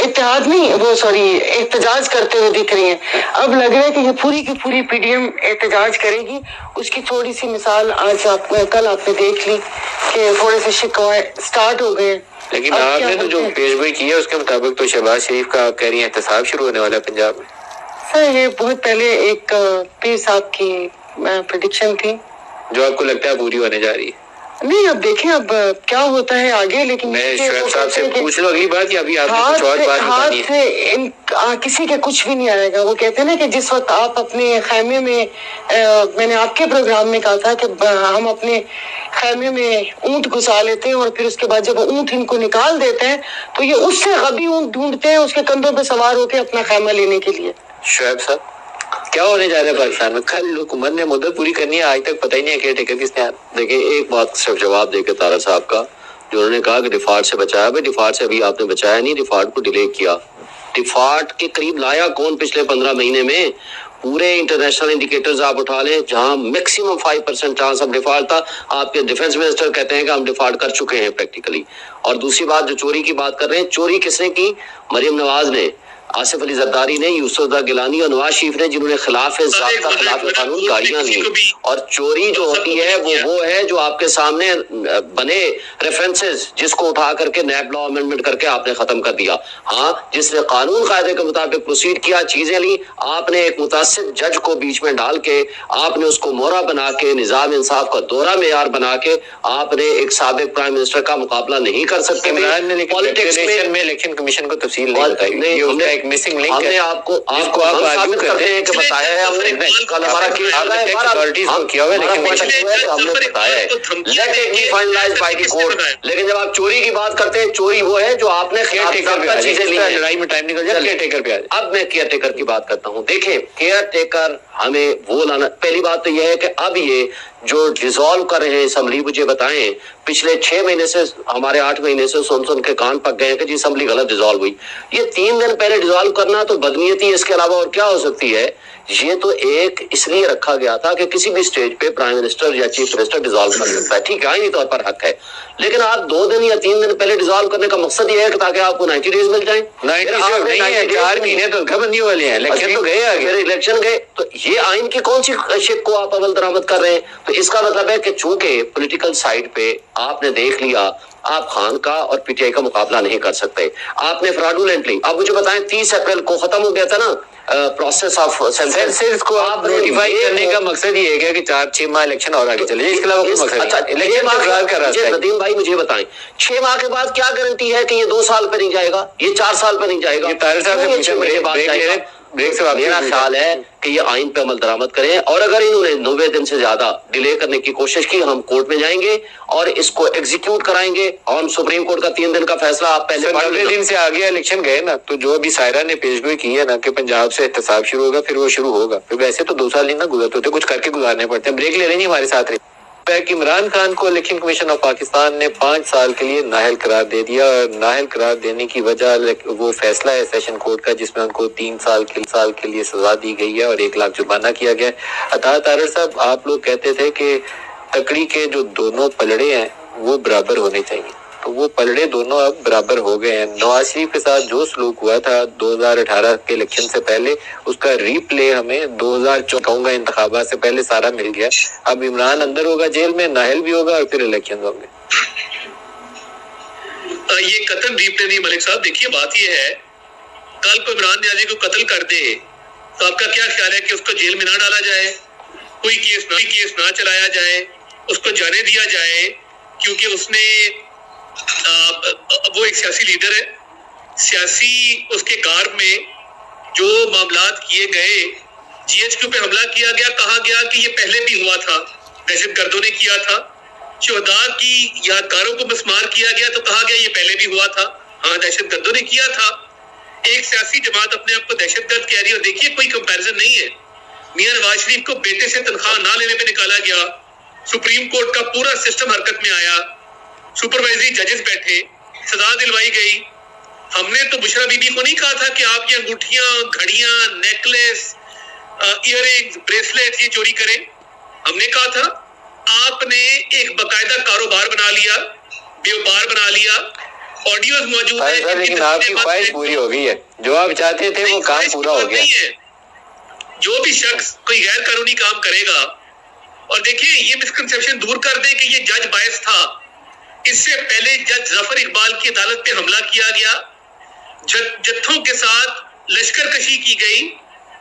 اتحاد نہیں وہ سوری احتجاج کرتے ہوئے دکھ رہی ہیں. اب لگ رہا ہے کہ یہ پوری کی پوری پی ڈی ایم احتجاج کرے گی. اس کی تھوڑی سی مثال آج کل آپ نے دیکھ لی کہ تھوڑے سے شکوے اسٹارٹ ہو گئے. لیکن آپ نے تو جو پیش گوئی کی ہے اس کے مطابق تو شہباز شریف کا کہہ رہی ہیں احتساب شروع ہونے والا ہے پنجاب میں. سر یہ بہت پہلے ایک پیر صاحب کی پریڈکشن تھی جو آپ کو لگتا ہے پوری ہونے جا رہی ہے. نہیں اب دیکھیں اب کیا ہوتا ہے آگے. لیکن میں شعیب صاحب سے پوچھ لوں اگلی بات, یا ابھی آپ نے کچھ اور بات بتانی ہے؟ کسی کے کچھ بھی نہیں آئے گا. وہ کہتے ہیں نا کہ جس وقت آپ اپنے خیمے میں میں نے آپ کے پروگرام میں کہا تھا کہ ہم اپنے خیمے میں اونٹ گھسا لیتے ہیں اور پھر اس کے بعد جب اونٹ ان کو نکال دیتے ہیں تو یہ اس سے غبی اونٹ ڈھونڈتے ہیں اس کے کندھوں پہ سوار ہو کے اپنا خیمہ لینے کے لیے. شعیب صاحب کیا ہونے جا رہا ہے پاکستان میں؟ کل حکومت نے مدت پوری کرنی ہے, آج تک پتہ ہی نہیں ہے کیئر ٹیکر کس نے. دیکھیں ایک بات صرف جواب دے کے طارق صاحب کا جو انہوں نے کہا کہ ڈیفالٹ سے بچایا. بھائی ڈیفالٹ سے ابھی آپ نے بچایا نہیں, ڈیفالٹ کو ڈیلے کیا. ڈیفالٹ کے قریب لایا کون پچھلے 15 مہینے میں؟ پورے انٹرنیشنل انڈیکیٹرز آپ اٹھا لیں جہاں میکسیمم 5% چانس آف ڈیفالٹ تھا. آپ کے ڈیفنس منسٹر کہتے ہیں کہ ہم ڈیفالٹ کر چکے ہیں پریکٹیکلی. اور دوسری بات جو چوری کی بات کر رہے ہیں, چوری کس نے کی؟ مریم نواز نے, آصف علی زرداری نے, یوسف زئی گیلانی اور نواز شریف نے, جنہوں نے خلاف ضابطہ خلاف قانون گاڑیاں لی. اور چوری جو ہوتی ہے وہ ہے جو آپ کے سامنے بنے ریفرنسز جس کو اٹھا کر کے نیب لا امینڈمنٹ کر کے آپ نے ختم کر دیا. ہاں جس نے قانون قاعدے کے مطابق پروسیڈ کیا, چیزیں لی, آپ نے ایک متعصب جج کو بیچ میں ڈال کے آپ نے اس کو مورا بنا کے نظام انصاف کا دورہ معیار بنا کے آپ نے ایک سابق پرائم منسٹر کا مقابلہ نہیں کر سکتے. پالیٹکس میں الیکشن کمیشن کو تفصیل نہیں بتائی. مسنگ لنک ہم نے آپ کو ثابت کرتے ہیں کہ بتایا ہے ہم نے. کل ہمارا کیس آ گیا ہے کیا ہوا ہے لیکن ہم نے بتایا ہے let it be finalised by the court. لیکن جب آپ چوری کی بات کرتے ہیں, چوری وہ ہے جو آپ نے چیزیں لی ہیں. لڑائی میں ٹائم نکل جائے کیئر ٹیکر پہ. اب میں کیئر ٹیکر کی بات کرتا ہوں. دیکھیں کیئر ٹیکر ہمیں وہ لانا. پہلی بات تو یہ ہے کہ اب یہ جو ڈیزالو کر رہے ہیں اسمبلی, مجھے بتائیں پچھلے 6 مہینے سے ہمارے 8 مہینے سے سن کے کان پک گئے ہیں کہ جی اسمبلی غلط ڈیزالو ہوئی. یہ 3 دن پہلے ڈیزالو کرنا تو بدنیتی اس کے علاوہ اور کیا ہو سکتی ہے. یہ تو ایک اس لیے رکھا گیا تھا کہ کسی بھی اسٹیج پہ پرائم منسٹر یا چیف منسٹر ڈیزالو کر سکتا ہے, ٹھیک ہے, آئینی طور پر حق ہے. لیکن آپ 2 دن یا 3 دن پہلے ڈیزالو کرنے کا مقصد یہ ہے کہ تاکہ آپ کو 90 ڈیز مل جائیں. 4 مہینے تو گھبندی والے ہیں, الیکشن تو گئے, اگر الیکشن گئے تو یہ آئین کی کون سی شک کو آپ عمل درآمد کر رہے ہیں. تو اس کا مطلب ہے کہ چونکہ پولیٹیکل سائڈ پہ آپ نے دیکھ لیا آپ خان کا اور پی ٹی آئی کا مقابلہ نہیں کر سکتے, آپ نے فراڈولنٹلی. آپ مجھے بتائیں 30 اپریل کو ختم ہو گیا تھا نا پروسیس آف سینسس کو آپ نوٹیفائی کرنے کا مقصد یہ ہے کہ 4-6 ماہ الیکشن اور آگے چلے. اس کے علاوہ کوئی مقصد نہیں. اچھا الیکشن تکرار کر رہا ہے. ندیم بھائی مجھے بتائیں 6 ماہ کے بعد کیا گارنٹی ہے کہ یہ 2 سال پہ نہیں جائے گا, یہ 4 سال پہ نہیں جائے گا. یہ طاہر صاحب سے پوچھیں میرے بات بریک سے میرا خیال ہے کہ یہ آئین پہ عمل درآمد کریں, اور اگر انہوں نے 90 دن سے زیادہ ڈیلے کرنے کی کوشش کی, ہم کورٹ میں جائیں گے اور اس کو ایگزیکیوٹ کرائیں گے. اور ہم سپریم کورٹ کا 3 دن کا فیصلہ آپ پہلے 90 دن سے آگے الیکشن گئے نا, تو جو ابھی سائرہ نے پیش گوئی کی ہے نا کہ پنجاب سے احتساب شروع ہوگا, پھر وہ شروع ہوگا. پھر ویسے تو 2 سال ہی نہ گزرتے ہوتے, کچھ کر کے گزارنے پڑتے ہیں. بریک لے رہے نہیں ہمارے ساتھ رہے. عمران خان کو الیکشن کمیشن آف پاکستان نے 5 سال کے لیے نااہل قرار دے دیا, اور نااہل قرار دینے کی وجہ وہ فیصلہ ہے سیشن کورٹ کا جس میں ان کو 3 سال کے لیے سزا دی گئی ہے اور 1 لاکھ جرمانہ کیا گیا. عطا طاہر صاحب آپ لوگ کہتے تھے کہ تکڑی کے جو دونوں پلڑے ہیں وہ برابر ہونے چاہیے, تو وہ پلڑے دونوں اب برابر ہو گئے ہیں. نواز شریف کے ساتھ جو سلوک ہوا تھا 2018 کے الیکشن سے پہلے, اس کا ری پلے ہمیں 2024 انتخابات سے پہلے سارا مل گیا. اب عمران اندر ہوگا جیل میں, نااہل بھی ہوگا, اور پھر الیکشن ہوں گے. یہ قتل ری پلے نہیں ملک صاحب. دیکھیے بات یہ ہے, کل کو عمران نیازی کو قتل کر دے تو آپ کا کیا خیال ہے کہ اس کو جیل میں نہ ڈالا جائے, کوئی کیس نہ چلایا جائے, اس کو جانے دیا جائے, کیونکہ اس نے وہ ایک سیاسی لیڈر ہے. سیاسی اس کے گار میں جو معاملات کیے گئے, جی ایچ کیو پہ حملہ کیا گیا, کہا گیا کہ یہ پہلے بھی ہوا تھا, دہشت گردوں نے کیا تھا. شہداء کی یادگاروں کو مسمار کیا گیا تو کہا گیا یہ پہلے بھی ہوا تھا, ہاں دہشت گردوں نے کیا تھا. ایک سیاسی جماعت اپنے آپ کو دہشت گرد کہہ رہی ہے, اور دیکھیے کوئی کمپیریزن نہیں ہے. میاں نواز شریف کو بیٹے سے تنخواہ نہ لینے پہ نکالا گیا, سپریم کورٹ کا پورا سسٹم حرکت میں آیا, سپروائزری ججز بیٹھے, سزا دلوائی گئی. ہم نے تو بشرا بی بی کو نہیں کہا تھا کہ آپ کی انگوٹھیاں, گھڑیاں, نیکلیس, ایئر رنگز, بریسلیٹ یہ چوری کریں. ہم نے کہا تھا آپ نے ایک باقاعدہ کاروبار بنا لیا, بیوپار بنا لیا, آڈیوز موجود ہیں. سر لیکن آپ کی خواہش پوری ہو گئی ہے, جو آپ چاہتے تھے وہ کام پورا ہو گیا. جو بھی شخص کوئی غیر قانونی کام کرے گا, اور دیکھیں یہ مسکنسیپشن دور کر دیں کہ یہ جج باعث تھا. اس سے پہلے جج ظفر اقبال کی عدالت پہ حملہ کیا گیا, جتھوں کے ساتھ لشکر کشی کی گئی,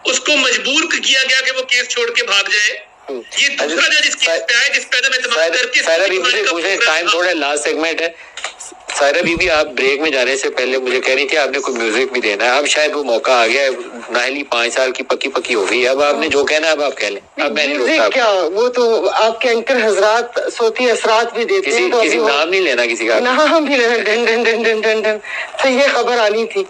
اس کو مجبور کیا گیا کہ وہ کیس چھوڑ کے بھاگ جائے. یہ دوسرا جج اس کیس پہ آئے جس پہ میں اعتماد کر کے سارا بھی ٹائم تھوڑا لاسٹ سیگمنٹ ہے. سارا بی آپ بریک میں جانے سے پہلے مجھے کہہ رہی تھی آپ نے کوئی میوزک بھی دینا ہے. اب شاید وہ موقع آ گیا ہے, ناہلی 5 سال کی پکی ہو گئی ہے. اب آپ نے جو کہنا ہے اب آپ کہہ لیں. اب میں نہیں کیا وہ تو آپ کے اینکر حضرات صوتی اثرات بھی دیتے ہیں, کسی نام نہیں لینا, کسی کا نام بھی لینا, done done done done done done. تو یہ خبر آنی تھی.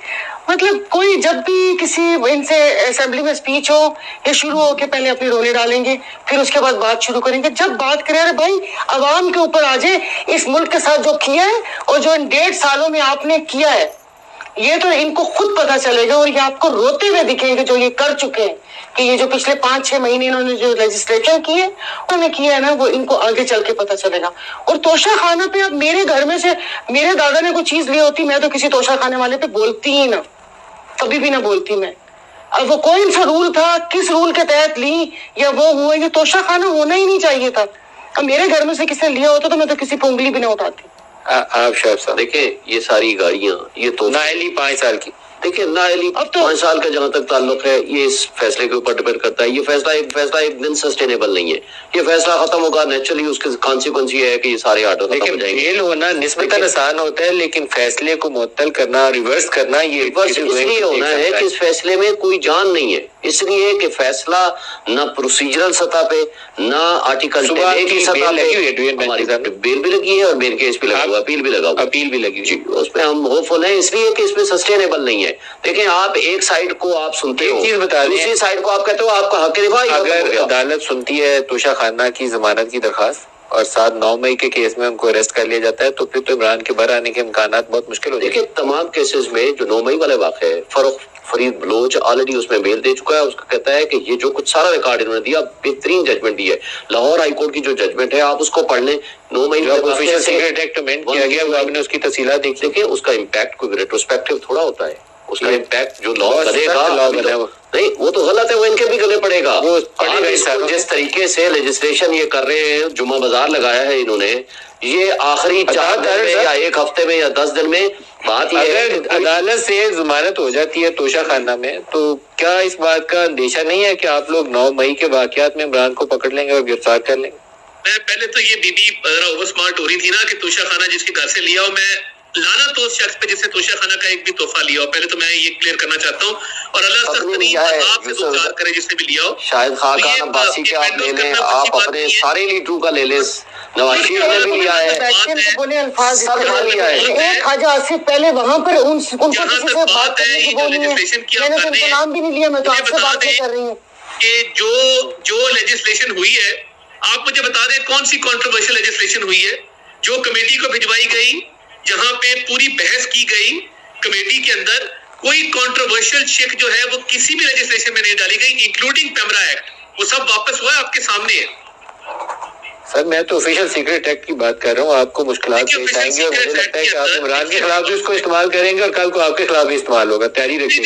مطلب کوئی جب بھی کسی ان سے اسمبلی میں اسپیچ ہو یا شروع ہو کے پہلے اپنی رونے ڈالیں گے, پھر اس کے بعد بات شروع کریں گے. جب بات کریں ارے بھائی عوام کے اوپر آ جائے, اس ملک کے ساتھ جو کیا ہے اور جو ان 1.5 سالوں میں آپ نے کیا ہے, یہ تو ان کو خود پتا چلے گا, اور یہ آپ کو روتے ہوئے دکھیں گے جو یہ کر چکے ہیں. کہ یہ جو پچھلے 5-6 مہینے انہوں نے جو لیجسلیشن کی ہے انہوں نے کیا ہے نا, وہ ان کو آگے چل کے پتا چلے گا. اور توشہ خانہ پہ اب میرے گھر میں سے میرے دادا نے کوئی چیز لی ہوتی, میں تو کسی توشہ خانے والے پہ بولتی ہی نہ, کبھی بھی نہ بولتی میں. اب وہ کون سا رول تھا, کس رول کے تحت لی یا وہ ہوا, یہ توشہ خانہ ہونا ہی نہیں چاہیے تھا. اب میرے گھر میں سے کسی نے لیا ہوتا تو میں تو کسی پہ انگلی بھی نہ اٹھاتی. آپ شاہب صاحب دیکھیں یہ ساری گاڑیاں یہ تو نااہلی 5 سال کی, دیکھیں نااہلی 5 سال کا جہاں تک تعلق ہے یہ اس فیصلے کے اوپر ڈپینڈ کرتا ہے. یہ فیصلہ ایک دن سسٹینیبل نہیں ہے. یہ فیصلہ ختم ہوگا نیچرلی, اس کے کانسیکوینس یہ ہے کہ یہ سارے آرڈر ختم ہو جائیں گے. فیل ہونا نسبتاً آسان ہوتا ہے, لیکن فیصلے کو معطل کرنا, ریورس کرنا, یہ بس اس لیے ہونا ہے کہ اس فیصلے میں کوئی جان نہیں ہے. اس لیے کہ فیصلہ نہ پروسیجرل سطح پہ نہ آرٹیکل کی سطح پہ, ہماری بیل بھی لگی ہے اور میرے کیس بھی لگا ہوا, اپیل بھی لگا ہوا, اپیل بھی لگی جی, اس پہ ہم ہوپفل ہیں اس لیے کہ اس میں سسٹینیبل نہیں ہے. دیکھیں آپ ایک سائڈ کو آپ سنتے ہو, دوسری سائڈ کو آپ کہتے ہو آپ کا حق دفاع. اگر عدالت سنتی ہے توشہ خانہ کی ضمانت کی درخواست اور 9 مئی کے کیس میں ان کو اریسٹ کر لیا جاتا ہے, تو پھر تو عمران کے بھر آنے کے امکانات بہت مشکل ہو جائیں گے. دیکھیں تمام کیسز میں جو 9 مئی والے واقع ہے, فرید بلوچ آلریڈی اس میں بیل دے چکا ہے. اس کا کہتا ہے کہ یہ جو کچھ سارا ریکارڈ انہوں نے دیا, بہترین ججمنٹ دی ہے. لاہور ہائی کورٹ کی جو ججمنٹ ہے آپ اس کو پڑھ لیں. 9 مئی آفیشیل سیکریٹ ایکٹ امینڈ کیا گیا, وہ آپ نے اس کی تفصیلات دیکھی. دیکھیں اس کا امپیکٹ کوئی ریٹروسپیکٹو تھوڑا ہوتا ہے. اس کا امپیکٹ جو لا کرے گا نہیں وہ تو غلط ہے, وہ ان کے بھی گلے پڑے گا. جس طریقے سے لیجسلیشن یہ کر رہے ہیں, جمعہ بازار لگایا ہے انہوں نے, یہ آخری 4 دن میں یا 1 ہفتے میں یا 10 دن میں بات یہ ہے. اگر عدالت سے ضمانت ہو جاتی ہے توشہ خانہ میں, تو کیا اس بات کا اندیشہ نہیں ہے کہ آپ لوگ 9 مئی کے واقعات میں عمران کو پکڑ لیں گے اور گرفتار کر لیں گے؟ میں پہلے تو یہ بی بی ذرا اوور سمارٹ ہو رہی تھی نا کہ توشہ خانہ جس کے گھر سے لیا ہو, میں لانا تو اس شخص پہ جس سے توشہ خانہ کا ایک بھی تحفہ لیا ہو. پہلے تو میں یہ کلیئر کرنا چاہتا ہوں, اور اللہ سخت ترین عذاب سے دوچار کرے جس نے بھی لیا ہو. شاہد خاقان عباسی کے آپ لے لیں, آپ اپنے سارے لیڈروں کا لے لیں, نواز شریف نے بھی لیا ہے, بولے الفاظ سب نے لیا ہے. ایک خواجہ آصف پہلے وہاں پر ان کو کسی سے بات کرنے کی بولی ہے, میں نے تو ان کا نام بھی نہیں لیا, میں تو آپ سے بات کر رہی ہوں کہ جو لیجسلیشن ہوئی ہے, آپ مجھے بتا دیں کون سی کنٹروورشل لیجسلیشن ہوئی ہے جو کمیٹی کو بھجوائی گئی, جہاں پہ پوری بحث کی گئی کمیٹی کے اندر. کوئی کنٹروورشل شک جو ہے وہ کسی بھی لیجسلیشن میں نہیں ڈالی گئی, انکلوڈنگ پیمرا ایکٹ. وہ سب واپس ہوا ہے, آپ کے سامنے ہے. سر میں تو آفیشیل سیکریٹ ایکٹ کی بات کر رہا ہوں, آپ کو مشکلات پیش آئیں گے, اور مجھے لگتا ہے کہ آپ عمران کے خلاف بھی اس کو استعمال کریں گے اور کل کو آپ کے خلاف بھی استعمال ہوگا. تیاری رکھیے.